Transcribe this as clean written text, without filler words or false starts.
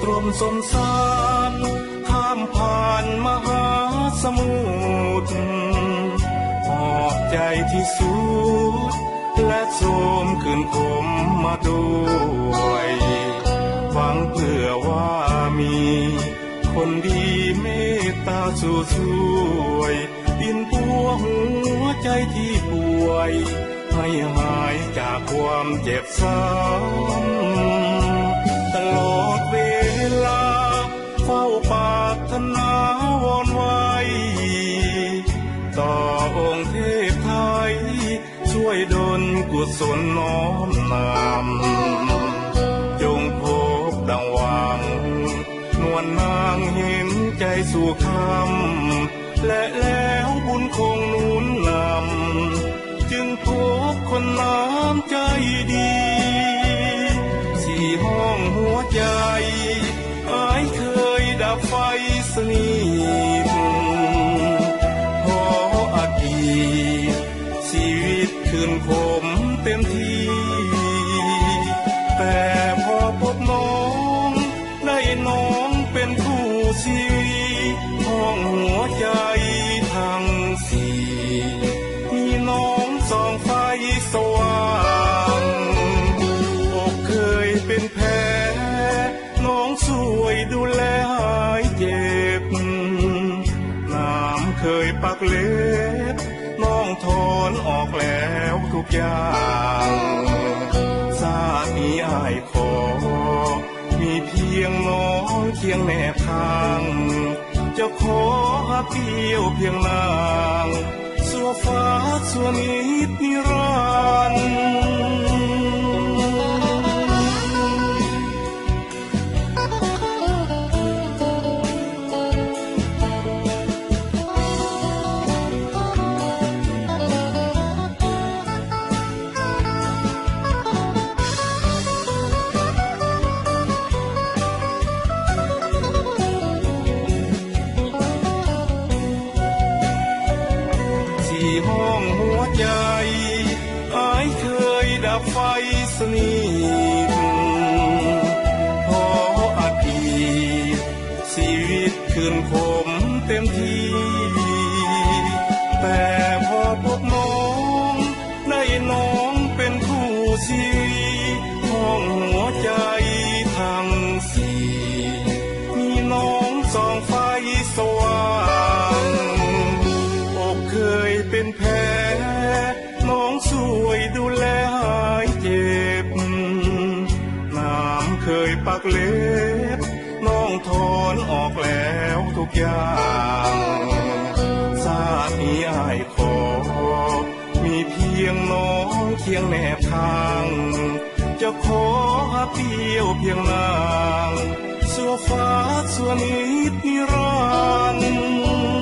ตรมสมสารข้ามผ่านมหาสมุทรหอบใจที่สุดและโสมคืนคมมาด้วยหวังเพื่อว่ามีคนดีเมตตาสู่ช่วยดินปัวหัวใจที่ป่วยให้หายจากความเจ็บซ้ำตลอดเวลาเฝ้าปรารถนาวอนไว้ต่อองค์เทพไทยช่วยดลกุศลน้อมนำจงพบดังหวังนวลนางเห็นใจสู่คำและแล้วบุญคงหนุนนำจึงพบคนน้ำใจดีสี่ห้องหัวใจอายเคยดับไฟสนิทพออดีตชีวิตคืนคมเต็มที่แต่พอพบน้องได้น้องเป็นคู่ชีวิตห้องหัวใจทั้งสี่มีน้องส่องไฟสว่างอกเคยเป็นแผลน้องช่วยดูแลหายเจ็บน้ำเคยปักเล็บน้องถอนออกแล้วทุกอย่างชาตินี้อ้ายขอมีเพียงน้องเคียงแนบทางจะขอหักเดียวเพียงนางสัวฟ้าสัวนิดนิรันดร์ห้องหัวใจอายเคยดับไฟสนิทพออดีตชีวิตคืนคมเต็มที่แต่พอพบน้องได้น้องเป็นคู่ชีวิตห้องหัวใจทั้งสี่มีน้องส่องไฟสว่างอกเคยเป็นแผลน้องช่วยดูแลหายเจ็บน้ำเคยปักเล็บน้องถอนออกแล้วทุกอย่างชาตินี้อ้ายขอมีเพียงน้องเคียงแนบทางจะขอหักเดียวเพียงนางสัวฟ้าสัวนิดนิรันดร์